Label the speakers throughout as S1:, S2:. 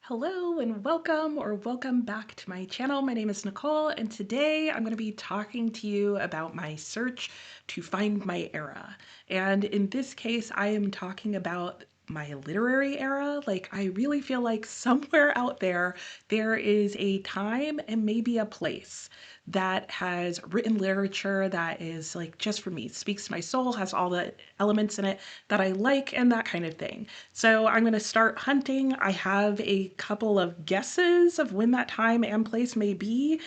S1: Hello and welcome back to my channel. My name is Nicole and today I'm going to be talking to you about my search to find my era. And in this case, I am talking about my literary era. Like, I really feel like somewhere out there is a time and maybe a place that has written literature that is like just for me, speaks to my soul, has all the elements in it that I like and that kind of thing. So I'm going to start hunting. I have a couple of guesses of when that time and place may be,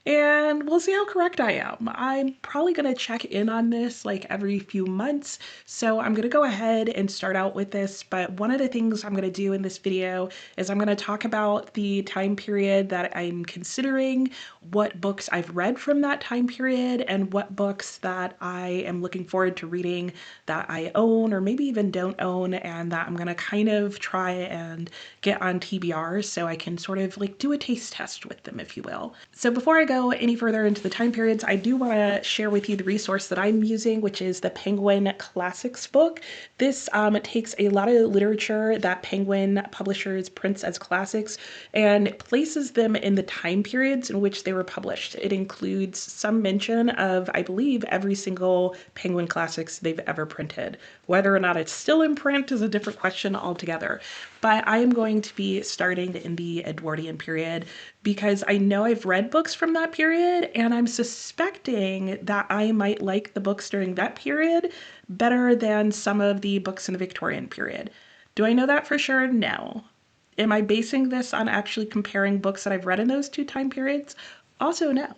S1: and we'll see how correct I am. I'm probably going to check in on this like every few months, so I'm going to go ahead and start out with this. But one of the things I'm going to do in this video is I'm going to talk about the time period that I'm considering, what books I've read from that time period, and what books that I am looking forward to reading that I own or maybe even don't own, and that I'm going to kind of try and get on TBR so I can sort of like do a taste test with them, if you will. So before I go any further into the time periods, I do want to share with you the resource that I'm using, which is the Penguin Classics book. This takes a lot of literature that Penguin Publishers prints as classics and places them in the time periods in which they were published. It includes some mention of, I believe, every single Penguin Classics they've ever printed. Whether or not it's still in print is a different question altogether. But I am going to be starting in the Edwardian period because I know I've read books from that period, and I'm suspecting that I might like the books during that period better than some of the books in the Victorian period. Do I know that for sure? No. Am I basing this on actually comparing books that I've read in those two time periods? Also, no.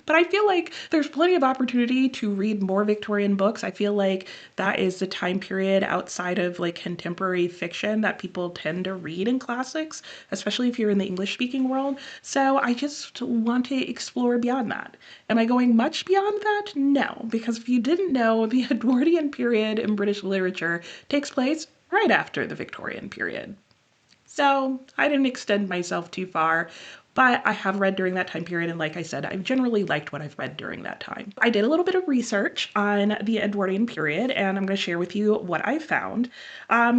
S1: But I feel like there's plenty of opportunity to read more Victorian books. I feel like that is the time period outside of like contemporary fiction that people tend to read in classics, especially if you're in the English speaking world. So I just want to explore beyond that. Am I going much beyond that? No, because if you didn't know, the Edwardian period in British literature takes place right after the Victorian period. So I didn't extend myself too far, but I have read during that time period, and like I said, I've generally liked what I've read during that time. I did a little bit of research on the Edwardian period, and I'm going to share with you what I found.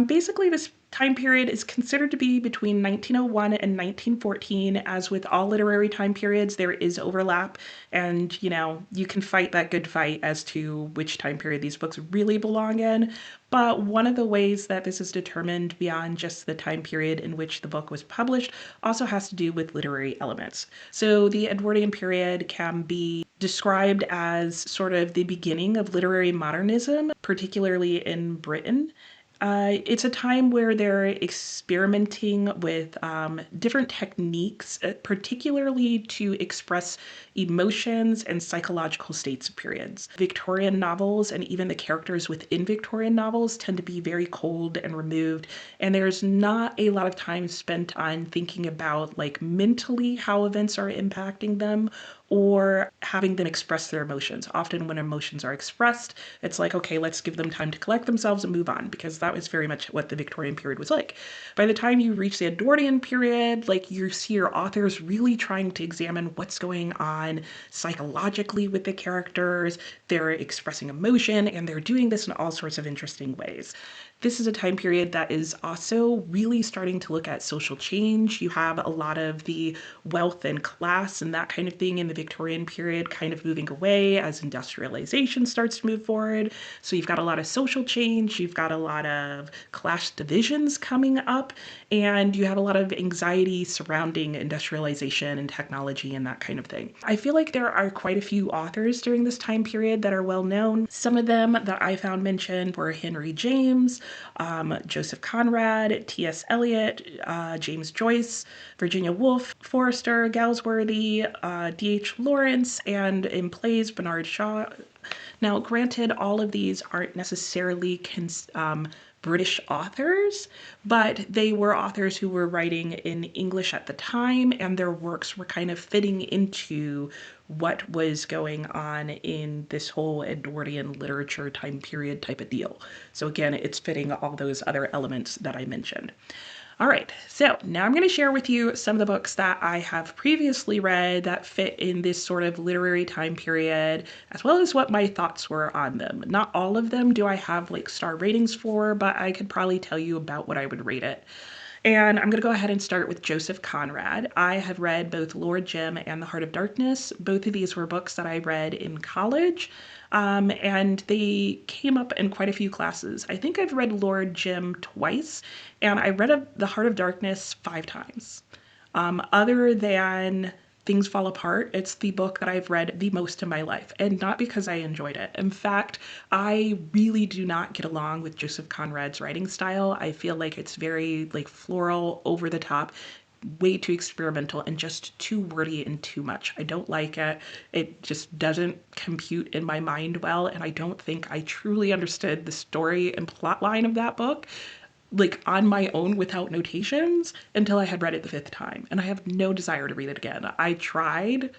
S1: Basically, this time period is considered to be between 1901 and 1914. As with all literary time periods, there is overlap, and you can fight that good fight as to which time period these books really belong in. But one of the ways that this is determined beyond just the time period in which the book was published also has to do with literary elements. So the Edwardian period can be described as sort of the beginning of literary modernism, particularly in Britain. It's a time where they're experimenting with different techniques, particularly to express emotions and psychological states of periods. Victorian novels and even the characters within Victorian novels tend to be very cold and removed, and there's not a lot of time spent on thinking about like mentally how events are impacting them or having them express their emotions. Often when emotions are expressed, it's like, okay, let's give them time to collect themselves and move on, because that was very much what the Victorian period was like. By the time you reach the Edwardian period, like you see your authors really trying to examine what's going on psychologically with the characters. They're expressing emotion, and they're doing this in all sorts of interesting ways. This is a time period that is also really starting to look at social change. You have a lot of the wealth and class and that kind of thing in the Victorian period kind of moving away as industrialization starts to move forward. So you've got a lot of social change, you've got a lot of class divisions coming up, and you have a lot of anxiety surrounding industrialization and technology and that kind of thing. I feel like there are quite a few authors during this time period that are well known. Some of them that I found mentioned were Henry James, Joseph Conrad, T.S. Eliot, James Joyce, Virginia Woolf, Forster, Galsworthy, D.H. Lawrence, and in plays, Bernard Shaw. Now, granted, all of these aren't necessarily British authors, but they were authors who were writing in English at the time, and their works were kind of fitting into what was going on in this whole Edwardian literature time period type of deal. So again, it's fitting all those other elements that I mentioned. All right, so now I'm going to share with you some of the books that I have previously read that fit in this sort of literary time period, as well as what my thoughts were on them. Not all of them do I have like star ratings for, but I could probably tell you about what I would rate it. And I'm going to go ahead and start with Joseph Conrad. I have read both Lord Jim and The Heart of Darkness. Both of these were books that I read in college, and they came up in quite a few classes. I think I've read Lord Jim twice, and I read The Heart of Darkness 5 times. Other than Things Fall Apart, it's the book that I've read the most in my life, and not because I enjoyed it. In fact, I really do not get along with Joseph Conrad's writing style. I feel like it's very like floral, over the top, way too experimental, and just too wordy and too much. I don't like it. It just doesn't compute in my mind well, and I don't think I truly understood the story and plot line of that book like on my own without notations until I had read it the 5th time. And I have no desire to read it again. I tried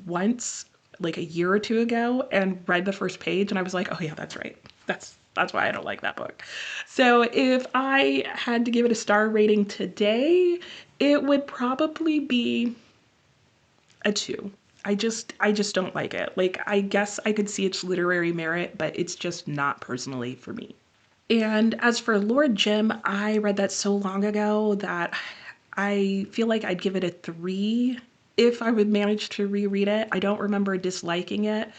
S1: once like a year or two ago and read the first page and I was like, oh yeah, that's right. That's why I don't like that book. So if I had to give it a star rating today, it would probably be a 2. I just don't like it. Like I guess I could see its literary merit, but it's just not personally for me. And as for Lord Jim, I read that so long ago that I feel like I'd give it a 3 if I would manage to reread it. I don't remember disliking it,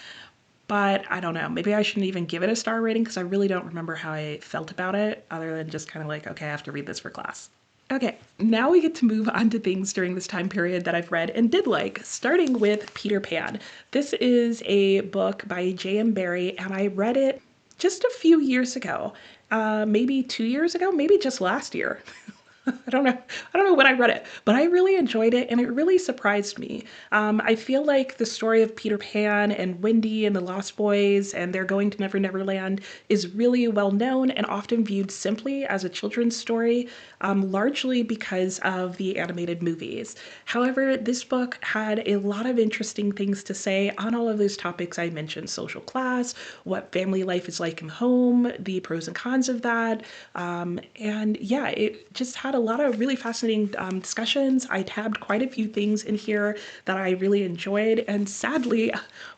S1: but I don't know. Maybe I shouldn't even give it a star rating because I really don't remember how I felt about it, other than just kind of like, okay, I have to read this for class. Okay, now we get to move on to things during this time period that I've read and did like, starting with Peter Pan. This is a book by J.M. Barrie, and I read it just a few years ago, maybe 2 years ago, maybe just last year. I don't know. I don't know when I read it, but I really enjoyed it and it really surprised me. I feel like the story of Peter Pan and Wendy and the Lost Boys and they're going to Never Never Land is really well known and often viewed simply as a children's story, largely because of the animated movies. However, this book had a lot of interesting things to say on all of those topics I mentioned: social class, what family life is like in home, the pros and cons of that. And yeah, it just had a lot of really fascinating discussions. I tabbed quite a few things in here that I really enjoyed. And sadly,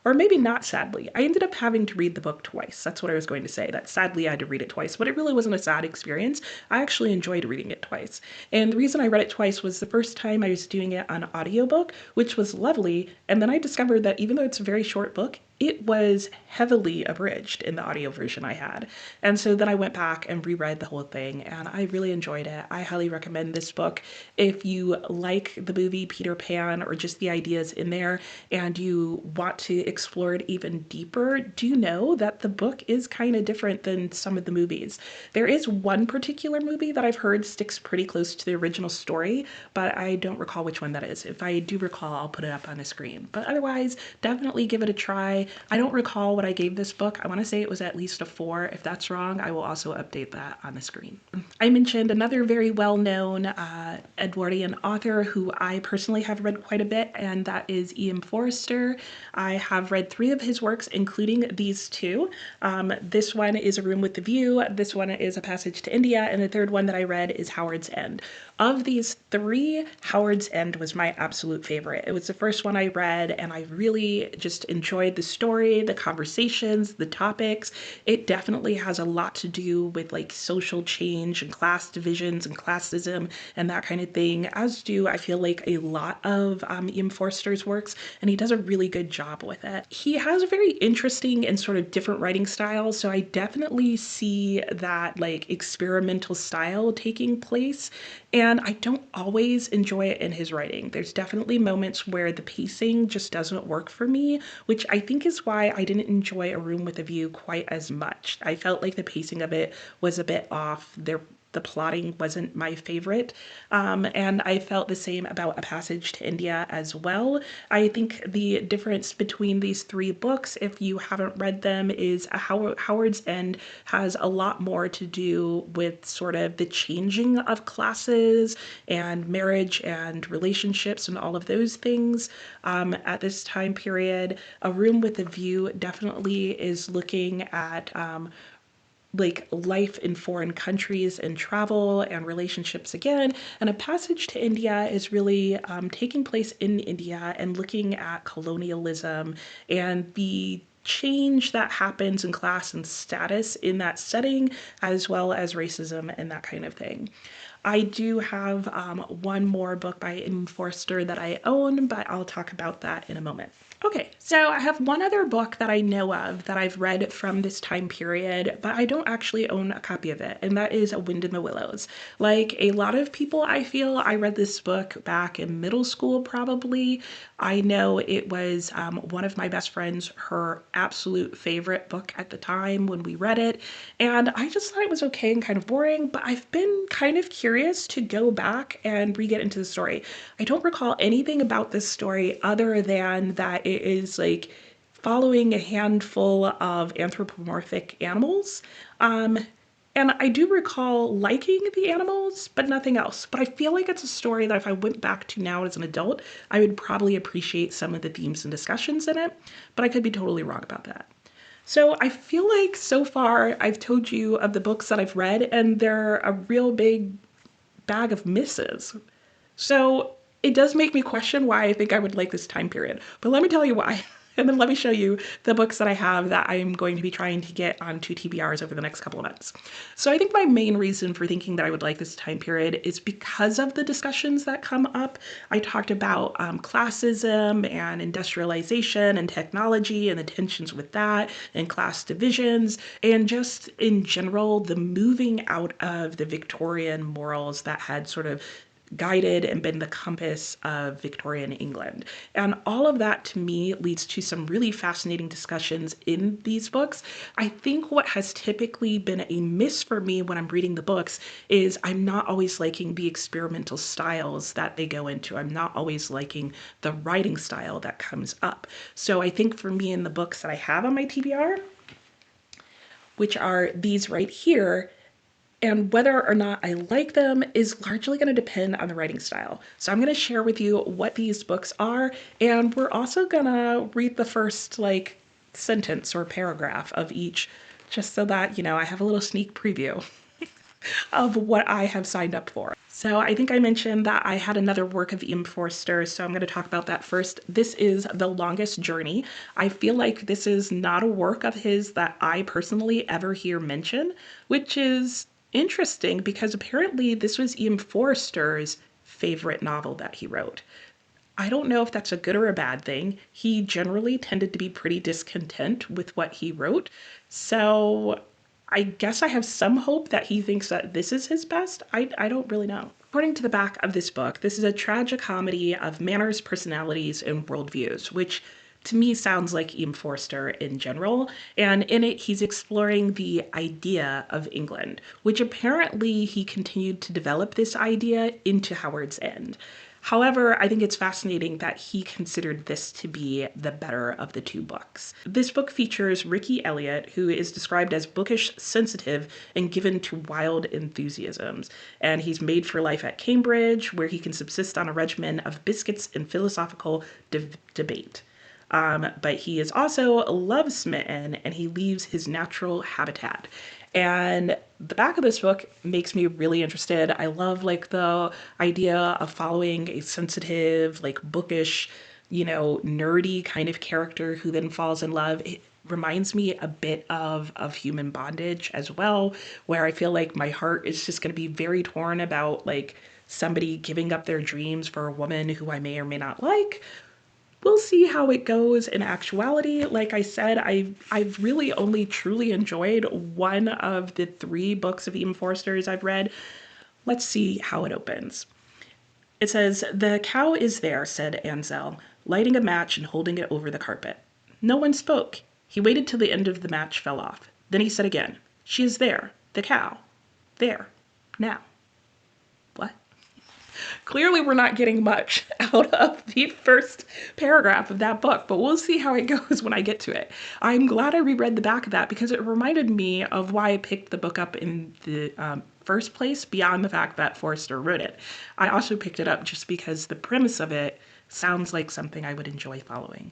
S1: or maybe not sadly, I ended up having to read the book twice. That's what I was going to say, that sadly I had to read it twice, but it really wasn't a sad experience. I actually enjoyed reading it twice. And the reason I read it twice was the first time I was doing it on audiobook, which was lovely. And then I discovered that even though it's a very short book, it was heavily abridged in the audio version I had. And so then I went back and reread the whole thing, and I really enjoyed it. I highly recommend this book if you like the movie Peter Pan or just the ideas in there and you want to explore it even deeper. Do know that the book is kind of different than some of the movies. There is one particular movie that I've heard sticks pretty close to the original story, but I don't recall which one that is. If I do recall, I'll put it up on the screen. But otherwise, definitely give it a try. I don't recall what I gave this book. I want to say it was at least a 4. If that's wrong, I will also update that on the screen. I mentioned another very well-known Edwardian author who I personally have read quite a bit, and that is Forster. I have read 3 of his works, including these 2. This one is A Room with the View, this one is A Passage to India, and the third one that I read is Howard's End. Of these 3, Howard's End was my absolute favorite. It was the first one I read, and I really just enjoyed the story, the conversations, the topics. It definitely has a lot to do with like social change and class divisions and classism and that kind of thing, as do I feel like a lot of Forster's works, and he does a really good job with it. He has a very interesting and sort of different writing style, so I definitely see that like experimental style taking place, and I don't always enjoy it in his writing. There's definitely moments where the pacing just doesn't work for me, which I think is why I didn't enjoy A Room with a View quite as much. I felt like the pacing of it was a bit off. The plotting wasn't my favorite, and I felt the same about A Passage to India as well. I think the difference between these 3 books, if you haven't read them, is Howard's End has a lot more to do with sort of the changing of classes and marriage and relationships and all of those things at this time period. A Room with a View definitely is looking at like life in foreign countries and travel and relationships again. And A Passage to India is really taking place in India and looking at colonialism and the change that happens in class and status in that setting, as well as racism and that kind of thing. I do have one more book by Forster that I own, but I'll talk about that in a moment. Okay, so I have one other book that I know of that I've read from this time period, but I don't actually own a copy of it, and that is A Wind in the Willows. Like a lot of people, I feel, I read this book back in middle school probably. I know it was one of my best friends, her absolute favorite book at the time when we read it, and I just thought it was okay and kind of boring, but I've been kind of curious to go back and re-get into the story. I don't recall anything about this story other than that it is like following a handful of anthropomorphic animals. And I do recall liking the animals, but nothing else. But I feel like it's a story that if I went back to now as an adult, I would probably appreciate some of the themes and discussions in it, but I could be totally wrong about that. So I feel like so far I've told you of the books that I've read, and they're a real big bag of misses. So it does make me question why I think I would like this time period. But let me tell you why. And then let me show you the books that I have that I'm going to be trying to get onto TBRs over the next couple of months. So I think my main reason for thinking that I would like this time period is because of the discussions that come up. I talked about classism and industrialization and technology and the tensions with that and class divisions and just in general the moving out of the Victorian morals that had sort of guided and been the compass of Victorian England. And all of that to me leads to some really fascinating discussions in these books. I think what has typically been a miss for me when I'm reading the books is I'm not always liking the experimental styles that they go into. I'm not always liking the writing style that comes up. So I think for me in the books that I have on my TBR, which are these right here, and whether or not I like them is largely going to depend on the writing style. So I'm going to share with you what these books are, and we're also going to read the first like sentence or paragraph of each, just so that, you know, I have a little sneak preview of what I have signed up for. So I think I mentioned that I had another work of Forster, so I'm going to talk about that first. This is The Longest Journey. I feel like this is not a work of his that I personally ever hear mention, which is interesting because apparently this was Forster's favorite novel that he wrote. I don't know if that's a good or a bad thing. He generally tended to be pretty discontent with what he wrote. So I guess I have some hope that he thinks that this is his best. I don't really know. According to the back of this book, this is a tragicomedy of manners, personalities, and worldviews, which to me sounds like Forster in general. And in it, he's exploring the idea of England, which apparently he continued to develop this idea into Howard's End. However, I think it's fascinating that he considered this to be the better of the two books. This book features Ricky Elliott, who is described as bookish, sensitive, and given to wild enthusiasms. And he's made for life at Cambridge, where he can subsist on a regimen of biscuits and philosophical debate. But he is also love smitten and he leaves his natural habitat. And the back of this book makes me really interested. I love like the idea of following a sensitive, like bookish, you know, nerdy kind of character who then falls in love. It reminds me a bit of Human Bondage as well, where I feel like my heart is just going to be very torn about like somebody giving up their dreams for a woman who I may or may not like. We'll see how it goes in actuality. Like I said, I've really only truly enjoyed one of the three books of Forster's I've read. Let's see how it opens. It says, "The cow is there," said Ansel, lighting a match and holding it over the carpet. No one spoke. He waited till the end of the match fell off. Then he said again, "She is there, the cow. There, now." What? Clearly, we're not getting much out of the first paragraph of that book, but we'll see how it goes when I get to it. I'm glad I reread the back of that because it reminded me of why I picked the book up in the first place, beyond the fact that Forster wrote it. I also picked it up just because the premise of it sounds like something I would enjoy following.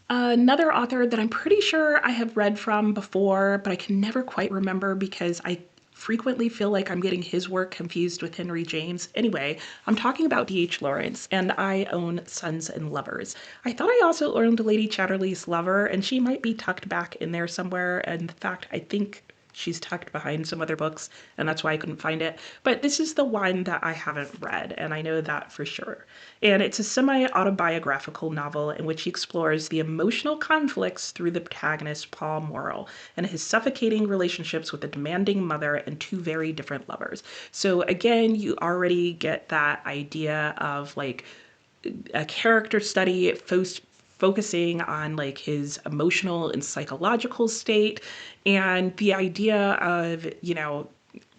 S1: Another author that I'm pretty sure I have read from before, but I can never quite remember because I frequently feel like I'm getting his work confused with Henry James. Anyway, I'm talking about D.H. Lawrence, and I own Sons and Lovers. I thought I also owned Lady Chatterley's Lover, and she might be tucked back in there somewhere. In fact, I think she's tucked behind some other books, and that's why I couldn't find it. But this is the one that I haven't read, and I know that for sure. And it's a semi-autobiographical novel in which he explores the emotional conflicts through the protagonist, Paul Morrell, and his suffocating relationships with a demanding mother and two very different lovers. So again, you already get that idea of like a character study focusing on like his emotional and psychological state, and the idea of, you know,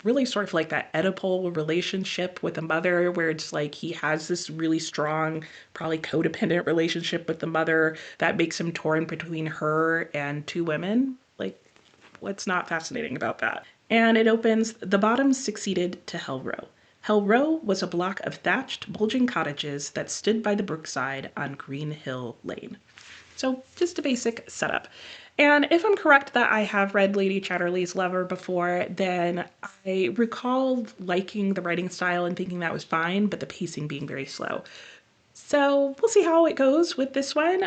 S1: really sort of like that Oedipal relationship with a mother, where it's like he has this really strong, probably codependent relationship with the mother that makes him torn between her and two women. Like, what's not fascinating about that? And it opens, "The Bottoms succeeded to Hell Row. Hell Row was a block of thatched, bulging cottages that stood by the brookside on Green Hill Lane." So just a basic setup. And if I'm correct that I have read Lady Chatterley's Lover before, then I recall liking the writing style and thinking that was fine, but the pacing being very slow. So we'll see how it goes with this one.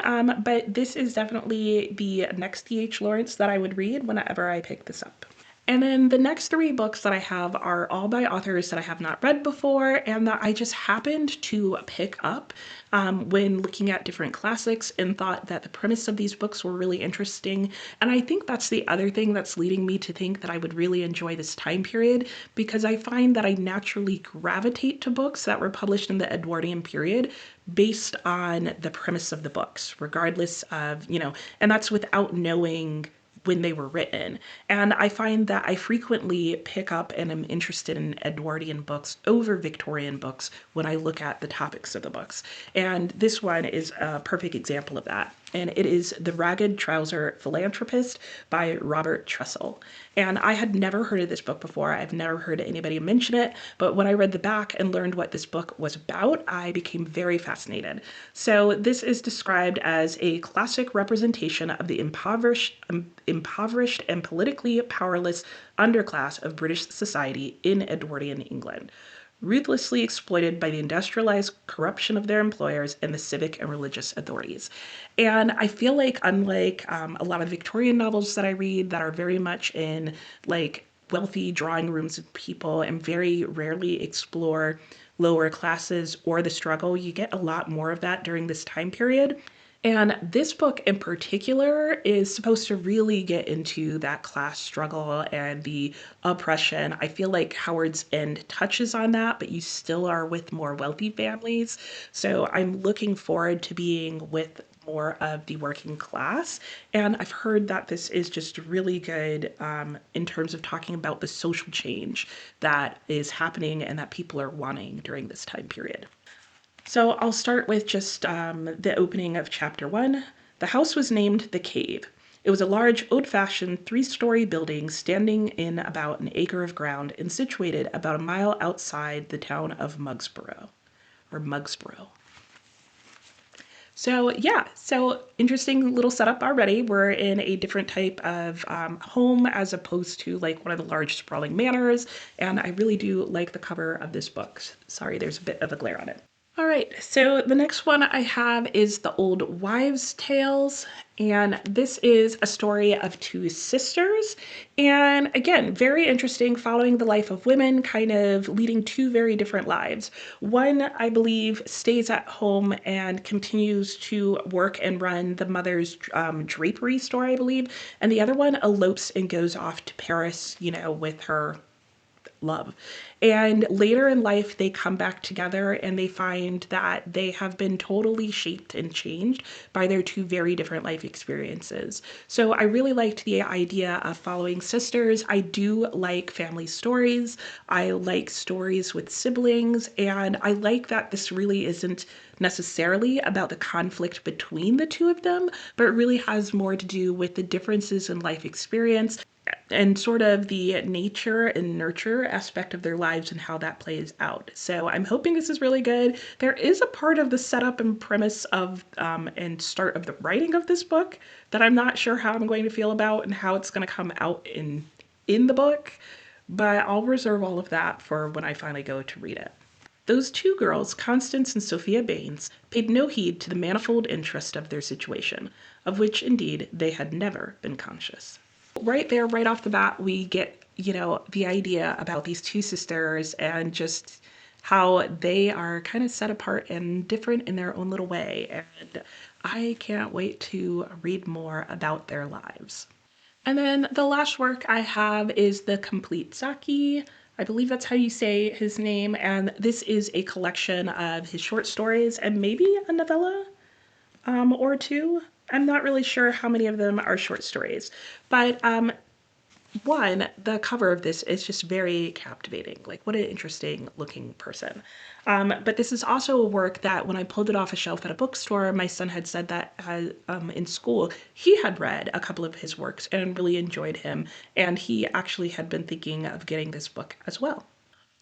S1: But this is definitely the next D.H. Lawrence that I would read whenever I pick this up. And then the next three books that I have are all by authors that I have not read before and that I just happened to pick up when looking at different classics and thought that the premise of these books were really interesting. And I think that's the other thing that's leading me to think that I would really enjoy this time period, because I find that I naturally gravitate to books that were published in the Edwardian period based on the premise of the books, regardless of, you know, and that's without knowing when they were written. And I find that I frequently pick up and am interested in Edwardian books over Victorian books when I look at the topics of the books. And this one is a perfect example of that. And it is The Ragged Trouser Philanthropist by Robert Tressell. And I had never heard of this book before. I've never heard anybody mention it, but when I read the back and learned what this book was about, I became very fascinated. So this is described as a classic representation of the impoverished and politically powerless underclass of British society in Edwardian England, ruthlessly exploited by the industrialized corruption of their employers and the civic and religious authorities. And I feel like, unlike a lot of Victorian novels that I read that are very much in like wealthy drawing rooms of people and very rarely explore lower classes or the struggle, you get a lot more of that during this time period. And this book in particular is supposed to really get into that class struggle and the oppression. I feel like Howard's End touches on that, but you still are with more wealthy families. So I'm looking forward to being with more of the working class. And I've heard that this is just really good in terms of talking about the social change that is happening and that people are wanting during this time period. So I'll start with just the opening of chapter 1. The house was named The Cave. It was a large, old-fashioned, three-story building standing in about an acre of ground and situated about a mile outside the town of Mugsborough. So yeah, so interesting little setup already. We're in a different type of home as opposed to like one of the large sprawling manors, and I really do like the cover of this book. Sorry, there's a bit of a glare on it. All right, so the next one I have is The Old Wives' Tales, and this is a story of two sisters, and again, very interesting, following the life of women, kind of leading two very different lives. One, I believe, stays at home and continues to work and run the mother's drapery store, I believe, and the other one elopes and goes off to Paris, you know, with her love. And later in life, they come back together and they find that they have been totally shaped and changed by their two very different life experiences. So I really liked the idea of following sisters. I do like family stories. I like stories with siblings. And I like that this really isn't necessarily about the conflict between the two of them, but really has more to do with the differences in life experience and sort of the nature and nurture aspect of their lives and how that plays out. So I'm hoping this is really good. There is a part of the setup and premise of and start of the writing of this book that I'm not sure how I'm going to feel about and how it's going to come out in the book, but I'll reserve all of that for when I finally go to read it. Those two girls, Constance and Sophia Baines, paid no heed to the manifold interest of their situation, of which indeed they had never been conscious. Right there, right off the bat, we get, the idea about these two sisters and just how they are kind of set apart and different in their own little way. And I can't wait to read more about their lives. And then the last work I have is the Complete Saki. I believe that's how you say his name. And this is a collection of his short stories and maybe a novella or two. I'm not really sure how many of them are short stories, but one, the cover of this is just very captivating. Like, what an interesting looking person. But this is also a work that when I pulled it off a shelf at a bookstore, my son had said that in school he had read a couple of his works and really enjoyed him. And he actually had been thinking of getting this book as well.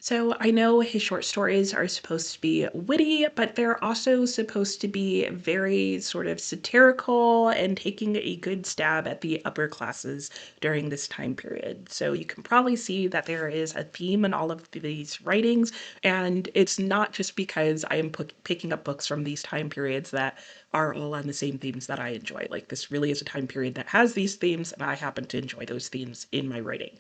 S1: So I know his short stories are supposed to be witty, but they're also supposed to be very sort of satirical and taking a good stab at the upper classes during this time period. So you can probably see that there is a theme in all of these writings, and it's not just because I am picking up books from these time periods that are all on the same themes that I enjoy. Like, this really is a time period that has these themes, and I happen to enjoy those themes in my writing,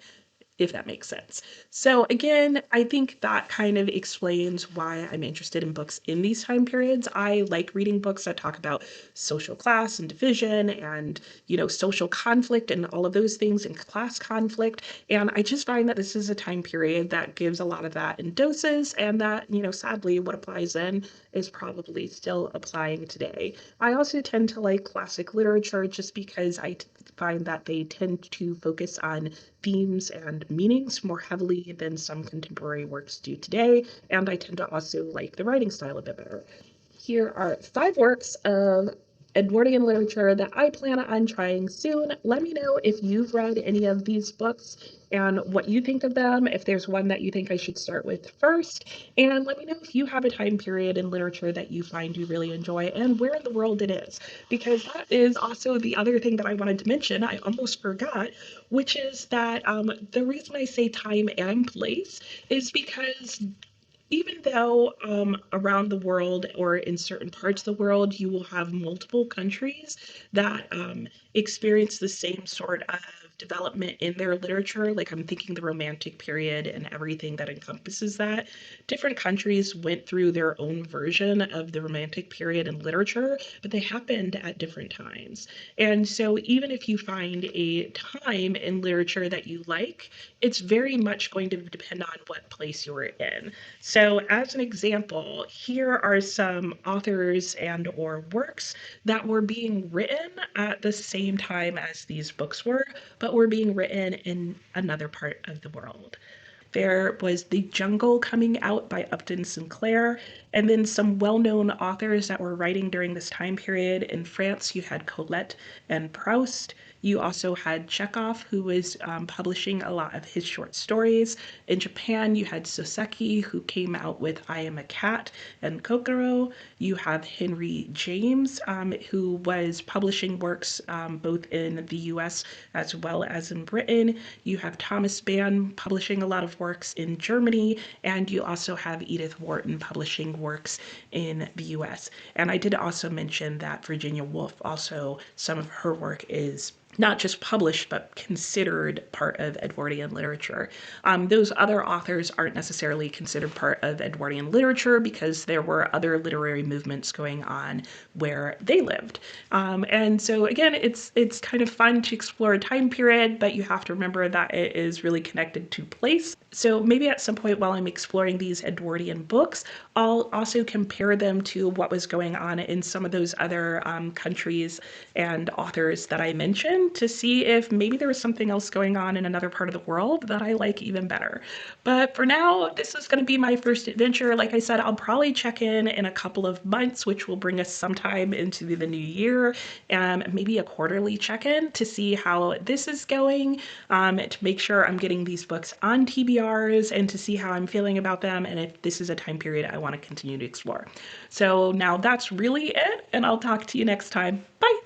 S1: if that makes sense. So again, I think that kind of explains why I'm interested in books in these time periods. I like reading books that talk about social class and division and, social conflict and all of those things and class conflict. And I just find that this is a time period that gives a lot of that in doses, and that, sadly, what applies then is probably still applying today. I also tend to like classic literature just because I find that they tend to focus on themes and meanings more heavily than some contemporary works do today, and I tend to also like the writing style a bit better. Here are 5 works of Edwardian literature that I plan on trying soon. Let me know if you've read any of these books and what you think of them, if there's one that you think I should start with first, and let me know if you have a time period in literature that you find you really enjoy and where in the world it is, because that is also the other thing that I wanted to mention. I almost forgot, which is that the reason I say time and place is because even though around the world or in certain parts of the world, you will have multiple countries that experience the same sort of development in their literature, like I'm thinking the Romantic period and everything that encompasses that. Different countries went through their own version of the Romantic period in literature, but they happened at different times. And so even if you find a time in literature that you like, it's very much going to depend on what place you're in. So as an example, here are some authors and or works that were being written at the same time as these books were, but were being written in another part of the world. There was The Jungle coming out by Upton Sinclair, and then some well-known authors that were writing during this time period. In France, you had Colette and Proust. You also had Chekhov, who was publishing a lot of his short stories. In Japan, you had Soseki, who came out with I Am a Cat and Kokoro. You have Henry James, who was publishing works both in the US as well as in Britain. You have Thomas Mann publishing a lot of works in Germany, and you also have Edith Wharton publishing works in the US. And I did also mention that Virginia Woolf, also some of her work is not just published, but considered part of Edwardian literature. Those other authors aren't necessarily considered part of Edwardian literature because there were other literary movements going on where they lived. And so again, it's kind of fun to explore a time period, but you have to remember that it is really connected to place. So maybe at some point while I'm exploring these Edwardian books, I'll also compare them to what was going on in some of those other countries and authors that I mentioned to see if maybe there was something else going on in another part of the world that I like even better. But for now, this is going to be my first adventure. Like I said, I'll probably check in a couple of months, which will bring us sometime into the new year, and maybe a quarterly check-in to see how this is going, to make sure I'm getting these books on TBRs and to see how I'm feeling about them and if this is a time period I want to continue to explore. So now that's really it, and I'll talk to you next time. Bye!